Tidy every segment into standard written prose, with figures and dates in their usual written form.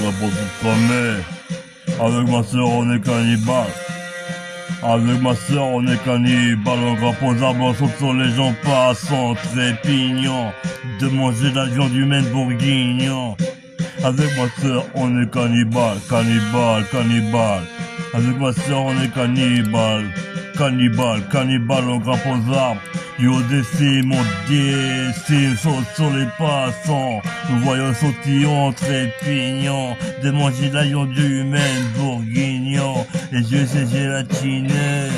la pour tout cramer. Avec ma soeur on est cannibale. Avec ma soeur on est cannibale. On grimpe aux arbres, on saute sur les gens passants, trépignant. De manger de la viande humaine bourguignon. Avec ma soeur on est cannibale, cannibale, cannibale. Avec ma soeur on est cannibale, cannibale, cannibale. On grimpe aux arbres. Du haut des cimes, on décime, saute sur les passants. Nous voyons sautillons, trépignant. De manger de la viande humaine bourguignon. Les yeux c'est gélatineux.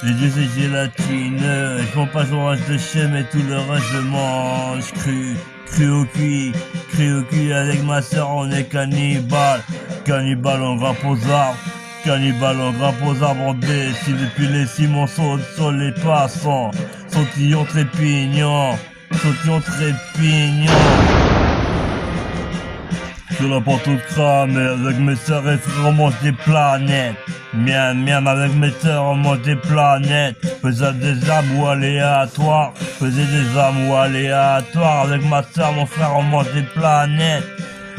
Les yeux c'est gélatineux. Ils font pas orage de chien mais tout le reste je mange cru. Cru au cuit avec ma soeur on est cannibale. Cannibale on grimpe aux arbres. Cannibale on grimpe aux arbres on décime. Depuis les cimes on saute sur les passants. Sautillons trépignant. Sautillons trépignant. Sur la porte toute cramée, avec mes sœurs et frères on mange des planètes. Miam miam avec mes sœurs on mange des planètes. Faisais des amours aléatoires. Faisais des amours aléatoires. Avec ma sœur, mon frère on mange des planètes.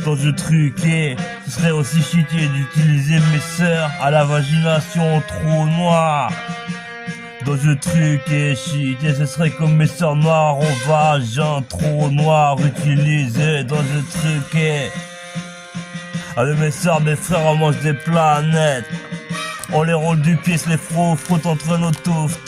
Quand je truquais, ce serait aussi cheaté d'utiliser mes sœurs à la vagination trop noire. Dans je truquais, cheaté, ce serait comme mes sœurs noires au vagin trop noir utilisé. Dans je truquais. Avec mes sœurs, mes frères, on mange des planètes. On les roule du pied, se les frotte entre nos toufs.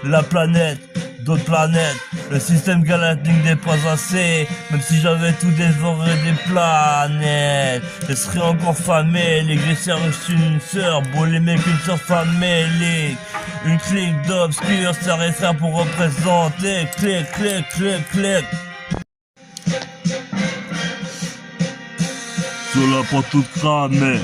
La planète, d'autres planètes. Le système galactique n'est pas assez. Même si j'avais tout dévoré des planètes, je serais encore famélique. J'ai reçu une sœur, beau les mecs, une sœur famélique. Une clique d'obscur, sœur et frère pour représenter. Clic, clic, clic, clic. Sur la porte toute cramée.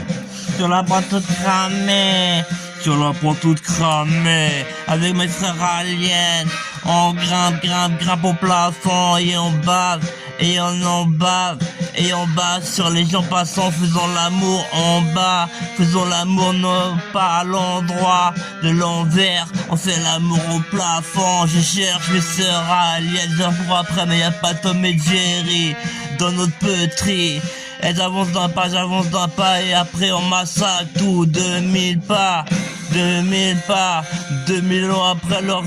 Sur la porte toute cramée. Sur la porte toute cramée. Avec mes frères aliens. On grimpe au plafond. Et on bave. Et on en bave. Et on bave sur les gens passants. Faisons l'amour en bas. Faisons l'amour non pas à l'endroit de l'envers. On fait l'amour au plafond. Je cherche mes sœurs aliens. Pour après mais y a pas Tom et Jerry dans notre petrie. Elles avancent d'un pas, j'avance d'un pas et après on massacre tout. 2000 pas, 2000 pas, 2000 ans après leur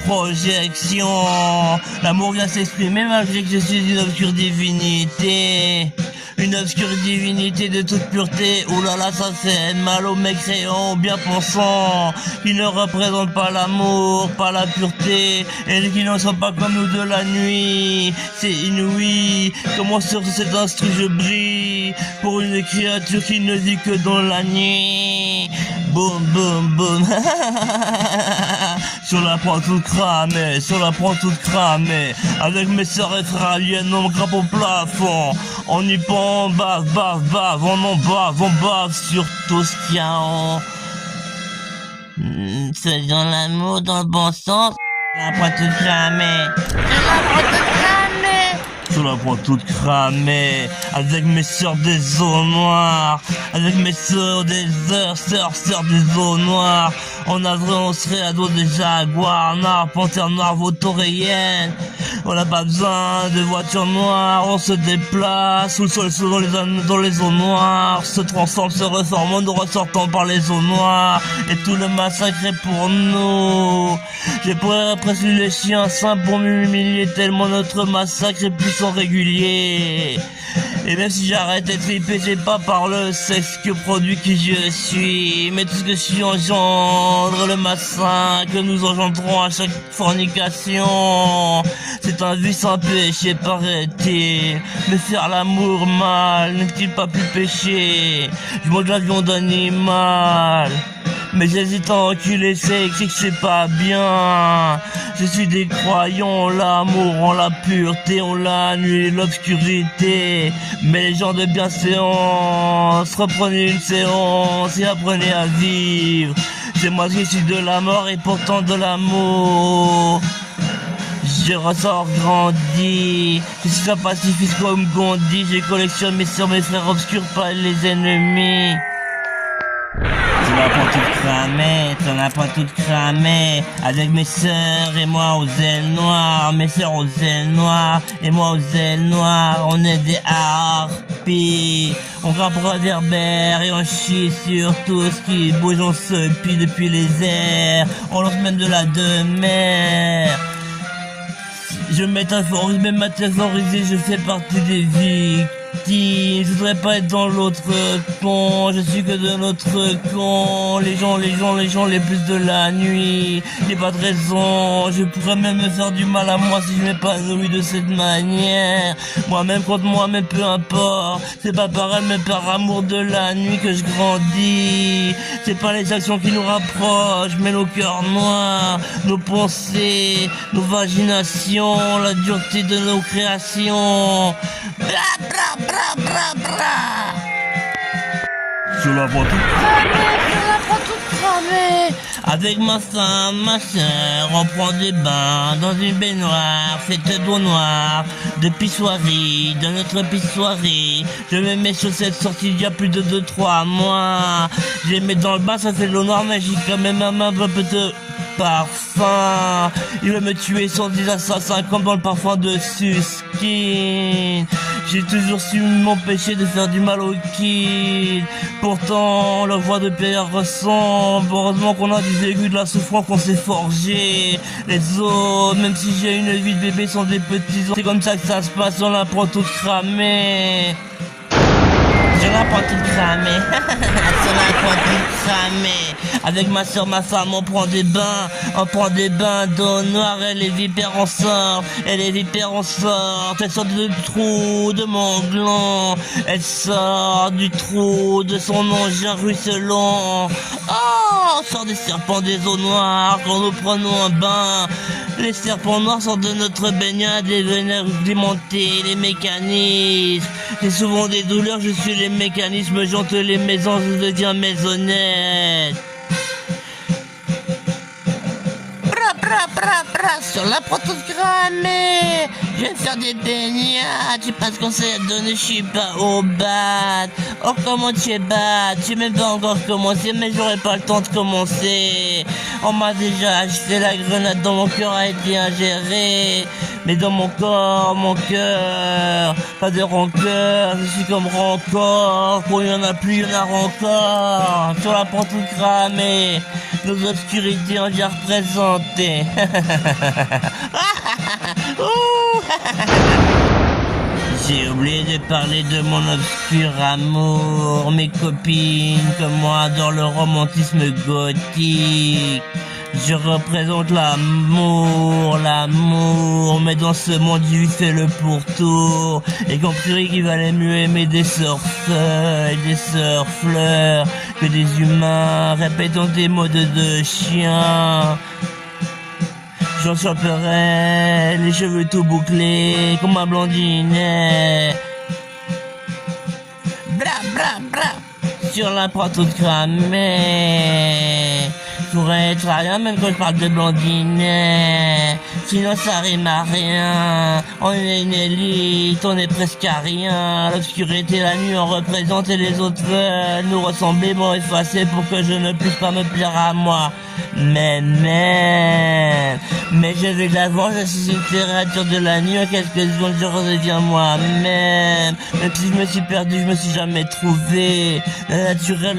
projection. L'amour vient s'exprimer malgré que je suis une obscure divinité. Une obscure divinité de toute pureté. Oh là là, ça fait mal aux mécréants, bien pensants, qui ne représentent pas l'amour, pas la pureté, et qui ne sont pas comme nous de la nuit. C'est inouï, comment sur cet instru je brille, pour une créature qui ne vit que dans la nuit. Boum, boum, boum. Sur la pointe toute cramée, sur la pointe toute cramée. Avec mes sœurs et frères aliens, on grimpe au plafond. On y pend, on bave, on en bave, on bave sur tout ce qu'il y a en... Faisons l'amour dans le bon sens. La pointe toute cramée. Sur la pointe toute cramée. Avec mes sœurs des eaux noires. Avec mes sœurs des sœurs des eaux noires. On serait à dos des jaguars noirs, panthères noires, vautouriennes. On n'a pas besoin de voitures noires, on se déplace sous le sol dans les eaux noires, se transforme, se reforme en nous ressortant par les eaux noires, et tout le massacre est pour nous. J'ai presque les chiens sains pour m'humilier tellement notre massacre est puissant régulier. Et même si j'arrête d'être trippé, j'ai pas par le sexe que produit qui je suis, mais tout ce que je suis engendre le massacre que nous engendrons à chaque fornication. C'est un vice sans péché, paraît-il. Mais faire l'amour mal n'est-il pas plus péché? Je mange de la viande animale. Mais j'hésite à enculer, c'est écrit que c'est pas bien. Je suis des croyants en l'amour, en la pureté, en la nuit, l'obscurité. Mais les gens de bienséance, reprenez une séance et apprenez à vivre. C'est moi qui suis de la mort et pourtant de l'amour. Je ressors grandi, je suis un pacifiste comme Gandhi. Je collectionne mes sœurs, mes frères obscurs, pas les ennemis. Tu vas pas tout cramer, tu vas pas tout cramer. Avec mes sœurs et moi aux ailes noires. Mes sœurs aux ailes noires et moi aux ailes noires. On est des arts. pis. On grimpe au réverbère et on chie sur tout ce qui bouge, on se plie depuis les airs. On lance même de la demeure. Je métaphorise, même métaphorisé, je fais partie des victimes. Je voudrais pas être dans l'autre con, je suis que de l'autre con. Les gens les plus de la nuit. J'ai pas de raison, je pourrais même me faire du mal à moi si je m'épanouis de cette manière. Moi-même contre moi-même, peu importe. C'est pas par elle, mais par amour de la nuit que je grandis. C'est pas les actions qui nous rapprochent, mais nos cœurs noirs, nos pensées, nos vaginations, la dureté de nos créations. Bla bla bra bra bra. Je la vois toute cramée. Avec ma femme, ma soeur, on prend des bains dans une baignoire faite d'eau noire, de pissoirie, de notre pissoirie. Je mets mes chaussettes sorties il y a plus de 2-3 mois. Je les mets dans le bain, ça fait de l'eau noire magique, comme même un peu de parfum. Il veut me tuer sans des assassins comme dans le parfum de Suskin. J'ai toujours su m'empêcher de faire du mal aux kids. Pourtant, la voix de Pierre ressemble. Heureusement qu'on a des aigus de la souffrance qu'on s'est forgé. Les autres, même si j'ai une vie de bébé, sont des petits os. C'est comme ça que ça se passe, on apprend tout cramé. Je l'apprends tout cramé. Je l'apprends tout cramé. Avec ma soeur, ma femme, on prend des bains d'eau noire et les vipères en sortent, elles sortent du trou de mon gland, elles sortent du trou de son engin ruisselant. Oh, sort des serpents des eaux noires quand nous prenons un bain. Les serpents noirs sortent de notre baignade et venaient alimenter les mécanismes. J'ai souvent des douleurs, je suis les mécanismes, j'hante les maisons, je deviens maisonnette. Sur la proto cramée, je vais faire des baignades, j'ai pas de conseil à donner, je suis pas au bat. Oh comment tu es bat, j'ai même pas encore commencé, mais j'aurais pas le temps de commencer. On m'a déjà acheté, la grenade dans mon cœur a été ingérée. Mais dans mon corps, mon cœur, pas de rancœur, je suis comme rancor. Quand il y en a plus, il y en a encore. Sur la porte tout cramée, nos obscurités ont déjà représenté. J'ai oublié de parler de mon obscur amour. Mes copines comme moi adorent le romantisme gothique. Je représente l'amour, mais dans ce monde j'ai fait le pourtour. Et compris qu'il valait mieux aimer des surfeurs et des surfleurs que des humains répétant des mots de chien. J'en choperai les cheveux tout bouclés comme ma blondinette. Bra bra bra sur la proie toute cramée. Je pourrais être à rien même quand je parle de blondinette. Sinon ça rime à rien. On est une élite, on est presque à rien. L'obscurité, la nuit, on représente et les autres veulent nous ressembler, m'ont effacé pour que je ne puisse pas me plaire à moi. Mais je vais de l'avant, je suis une créature de la nuit, en quelques secondes je redeviens moi-même. Même si je me suis perdu, je me suis jamais trouvé. La naturelle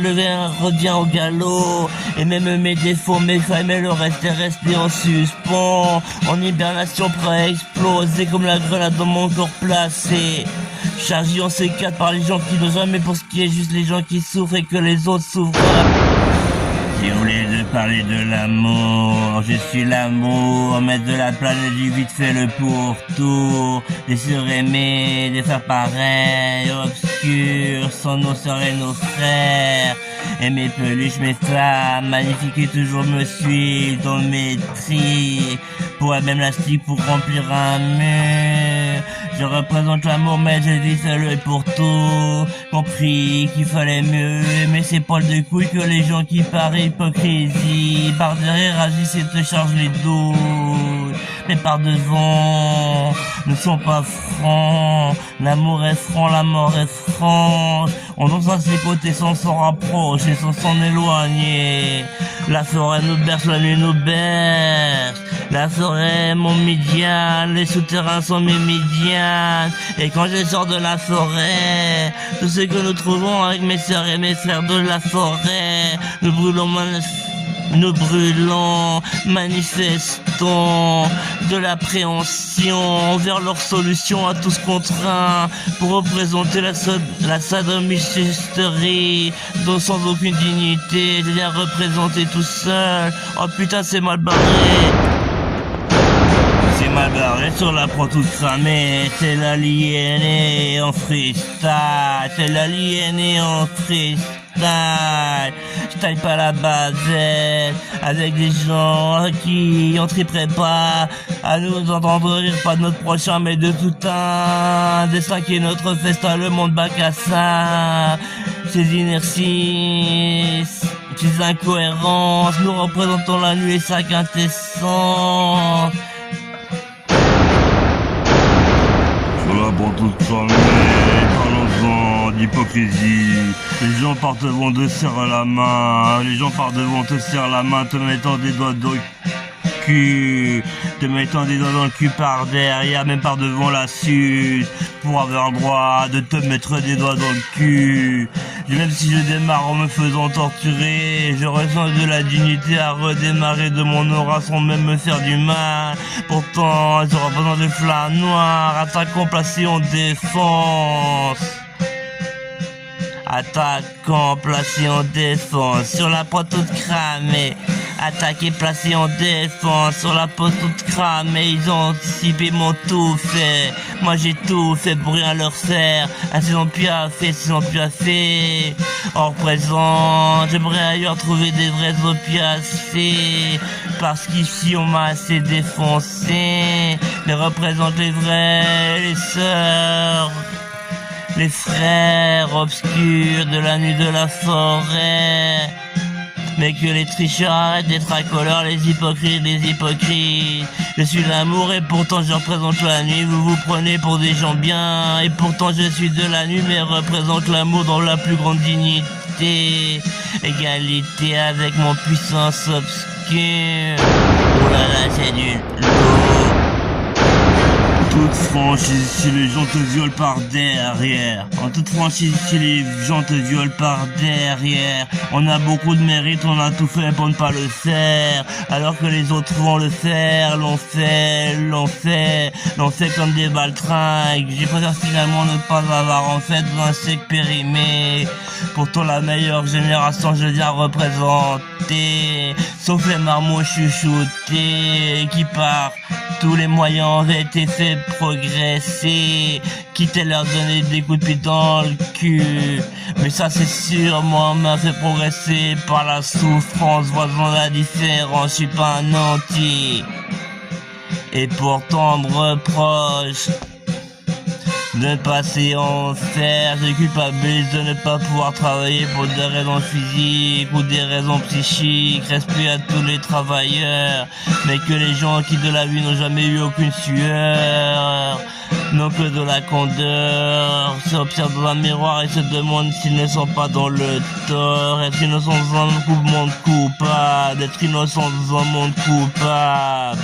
revient au galop. Et même mes défauts, mes failles, mais le reste est resté en suspens. En hibernation prêt à exploser comme la grenade dans mon corps placé. Chargé en C4 par les gens qui n'osent jamais pour ce qui est juste les gens qui souffrent et que les autres souffrent. J'ai oublié de parler de l'amour, je suis l'amour, maître de la planète, j'ai vite fait le pourtour, des surémés, des faire pareil, obscurs, sans nos sœurs et nos frères, et mes peluches, mes femmes, magnifiques et toujours me suivent dans mes tris, pour même plastique pour remplir un mur. Je représente l'amour, mais je vis seul pour tout. Compris qu'il fallait mieux aimer ces poils de couilles que les gens qui par hypocrisie, par derrière agissent et te chargent les doutes. mais par devant ne sont pas francs. L'amour est franc, la mort est franche. On danse à ses côtés sans s'en rapprocher, sans s'en éloigner. La forêt nous berce, la nuit nous berce. La forêt est mon médiane, les souterrains sont mes médianes. Et quand je sors de la forêt, tout ce que nous trouvons avec mes sœurs et mes frères de la forêt, nous brûlons, manifestons de l'appréhension vers leur solution à tous contraints pour représenter la sadomichisterie dont sans aucune dignité, c'est-à-dire représenter tout seul. Oh putain, c'est mal barré. C'est mal barré sur la pro toute cramée, c'est l'aliéné en freestyle, c'est l'aliéné en freestyle. Je taille pas la basette avec des gens qui on triperait pas à nous entendre rire, pas de notre prochain mais de tout un destin qui est notre festin, le monde bac à ça. Ces inerties, ces incohérences, nous représentons la nuit et sa quintessence. Sur la bande toute cramée, parlons-en d'hypocrisie. Les gens par devant te serrent la main, les gens par devant te serrent la main, te mettant des doigts dans le cul, te mettant des doigts dans le cul par derrière, même par devant la suce, pour avoir le droit de te mettre des doigts dans le cul. Et même si je démarre en me faisant torturer, je ressens de la dignité à redémarrer de mon aura sans même me faire du mal. Pourtant, je représente des flammes noires, attaquant placé en défense. Attaquant placé en défense, sur la peau toute cramée. Attaqué, placé en défense, sur la peau toute cramée. Ils ont anticipé, m'ont tout fait. Moi j'ai tout fait pour rien leur faire. Ils ont piaffé, ils ont piaffé. Hors présent, j'aimerais ailleurs trouver des vrais opiacés. Parce qu'ici on m'a assez défoncé. Mais représente les vrais, les sœurs, les frères obscurs de la nuit de la forêt. Mais que les tricheurs arrêtent d'être racoleurs, les hypocrites. Je suis l'amour et pourtant je représente la nuit. Vous vous prenez pour des gens bien. Et pourtant je suis de la nuit mais représente l'amour dans la plus grande dignité. Égalité avec mon puissance obscure. Oh là là, c'est du lourd. Toute franchise, si les gens te violent par derrière. En toute franchise, si les gens te violent par derrière. On a beaucoup de mérite, on a tout fait pour ne pas le faire. Alors que les autres vont le faire, l'ont fait comme des baltringues. J'ai préféré finalement ne pas avoir en fait un sec périmé. Pourtant la meilleure génération, je viens représenter. Sauf les marmots chuchotés qui par tous les moyens ont été faits progresser, quitte à leur donner des coups de pied dans le cul. Mais ça c'est sûr, moi m'a fait progresser par la souffrance, voisant la différence, je suis pas un anti. Et pourtant on me reproche de ne pas en faire, je culpabilise de ne pas pouvoir travailler pour des raisons physiques ou des raisons psychiques. Respect à tous les travailleurs, mais que les gens qui de la vie n'ont jamais eu aucune sueur, n'ont que de la candeur, s'observent dans un miroir et se demandent s'ils ne sont pas dans le tort. Être innocent dans un monde coupable, être innocent dans un monde coupable.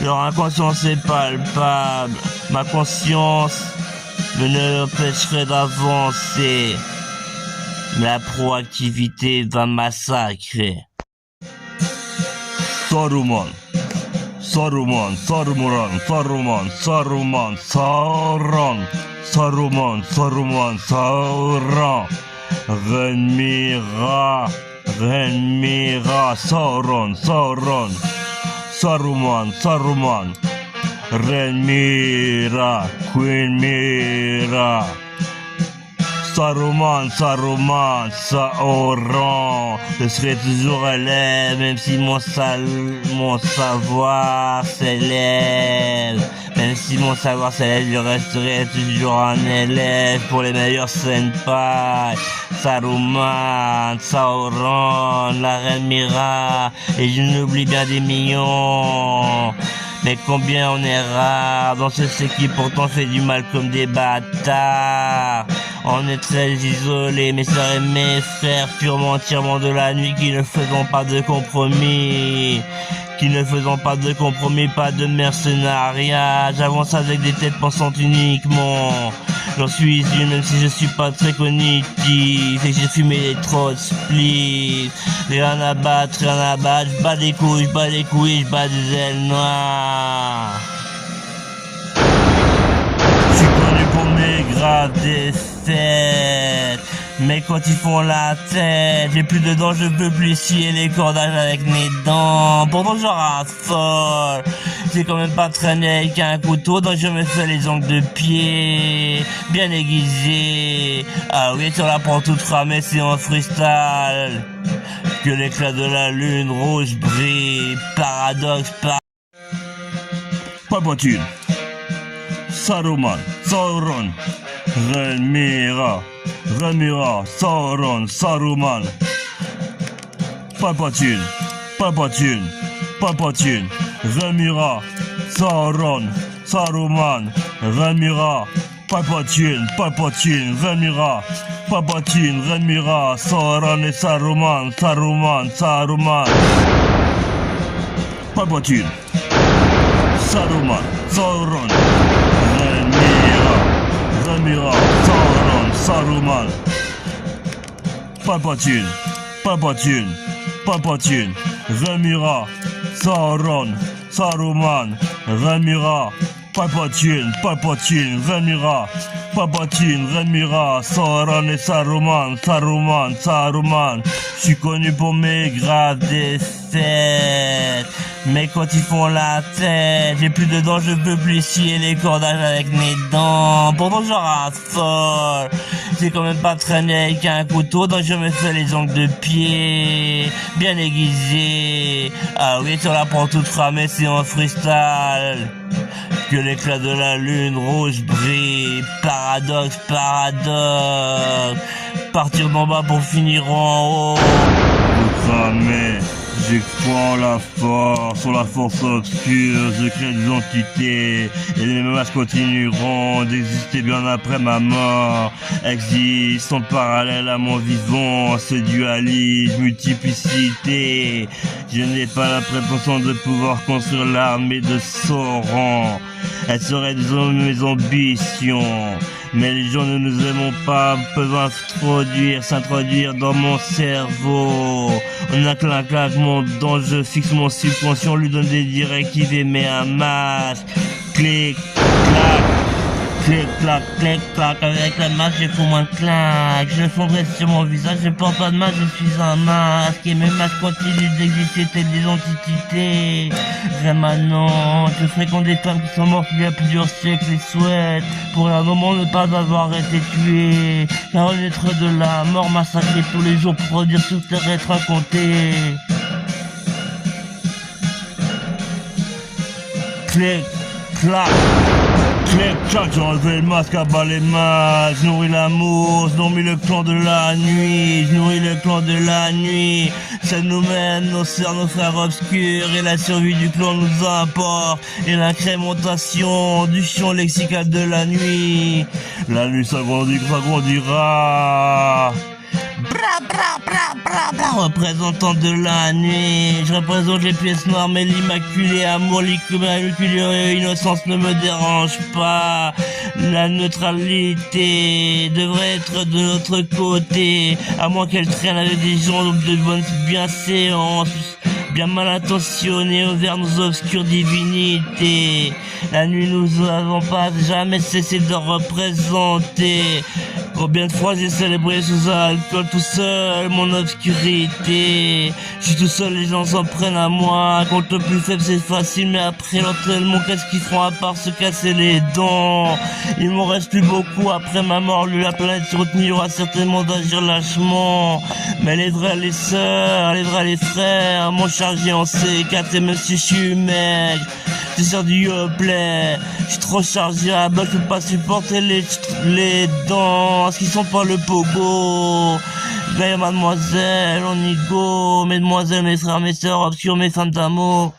Leur inconscience est palpable. Ma conscience me empêcherait d'avancer. Mais la proactivité va massacrer. Saruman, Saruman, Saruman, Saruman, Saruman, Sauron, Saruman, Saruman, Sauron, Renmira, Renmira, Sauron, Sauron, Saruman, Saruman, Renmira, Queen Mira, Saruman, Saruman, Sauron. Je serai toujours élève, même si mon savoir s'élève. Même si mon savoir s'élève, je resterai toujours un élève pour les meilleurs senpai. Saruman, Sauron, la reine Mira, et je n'oublie bien des millions. Mais combien on est rare dans ce C qui pourtant fait du mal comme des bâtards. On est très isolés, mes sœurs et mes frères, purement entièrement de la nuit, qui ne faisons pas de compromis. Qui ne faisons pas de compromis, pas de mercenariat. J'avance avec des têtes pensantes uniquement. J'en suis issu même si je suis pas très cognitif. Et j'ai fumé trop de spliffs. Rien à battre, j'bats des couilles, j'bats des ailes noires. Je suis connu pour mes graves défaites. Mais quand ils font la tête, j'ai plus de dents, je peux plus scier les cordages avec mes dents. Pourtant j'en raffole. J'ai quand même pas traîné avec un couteau, donc je me fais les ongles de pied bien aiguisés. Ah oui, sur la prend toute ramée, c'est en freestyle que l'éclat de la lune rouge brille. Paradoxe, Palpatine, Saruman, Sauron, Rhaenyra, Sauron, Saruman, Palpatine, Rhaenyra, Sauron, Saruman, Rhaenyra, Palpatine, Rhaenyra, Sauron et Saruman, Palpatine, Saruman, Sauron, Rhaenyra, Sauron, Saruman, Palpatine, Rhaenyra, Sauron, Saruman, Rhaenyra, Palpatine, Rhaenyra, Sauron et Saruman. Je suis connu pour mes graves défaites. Mais quand ils font la tête, j'ai plus de dents, je peux plus scier les cordages avec mes dents. Pourtant j'en raffole. J'ai quand même pas traîné avec un couteau, donc je me fais les ongles de pied bien aiguisés. Ah oui, sur la prend toute ramée, c'est en freestyle que l'éclat de la lune rouge brille. Paradoxe, partir d'en bas pour finir en haut. Cramé, j'exprends la force, sur la force obscure, je crée des entités, et les menaces continueront d'exister bien après ma mort. Existent en parallèle à mon vivant, ce dualisme, multiplicité. Je n'ai pas la prétention de pouvoir construire l'armée de Sauron. Elle serait disons mes ambitions. Mais les gens ne nous aimons pas, peuvent s'introduire dans mon cerveau. On a un claquement dont je fixe mon subconscient, lui donne des directives et met un masque. Clic, clac, avec la masque je fous moins de claque. Je fondrai sur mon visage, je porte pas de masque, je suis un masque. Et mes masques continuent d'exister telles des entités rémanentes. Je fréquente des femmes qui sont mortes il y a plusieurs siècles et souhaitent pour un moment ne pas avoir été tuées. Car renaître de la mort massacrée tous les jours pour redire sur terre être raconté. Clic, clac, j'ai enlevé le masque à bas les masques, je nourris l'amour, je nourris le clan de la nuit, ça nous mène, nos sœurs, nos frères obscurs, et la survie du clan nous importe, et l'incrémentation du champ lexical de la nuit s'agrandira. Représentant de la nuit, je représente les pièces noires, mais l'immaculé amour, l'immaculée innocence ne me dérange pas. La neutralité devrait être de notre côté, à moins qu'elle traîne avec des gens de bonne bienséance, bien mal intentionnés envers nos obscures divinités. La nuit nous n'avons pas jamais cessé de représenter. Combien de fois j'ai célébré sous alcool tout seul mon obscurité. Je suis tout seul, les gens s'en prennent à moi. Contre le plus faible c'est facile, mais après l'entraînement qu'est-ce qu'ils font à part se casser les dents? Il m'en reste plus beaucoup après ma mort. Lui la planète se retenira certainement d'agir lâchement. Mais les vrais les sœurs, les vrais les frères m'ont chargé en C4 et même si je suis maigre, c'est sur du Yoplait, je suis trop chargeable, je peux pas supporter les danses qui sont pas le pogo. Veille mademoiselle, on y go, mesdemoiselles, mes frères, mes sœurs, obscurs, mes femmes d'amour.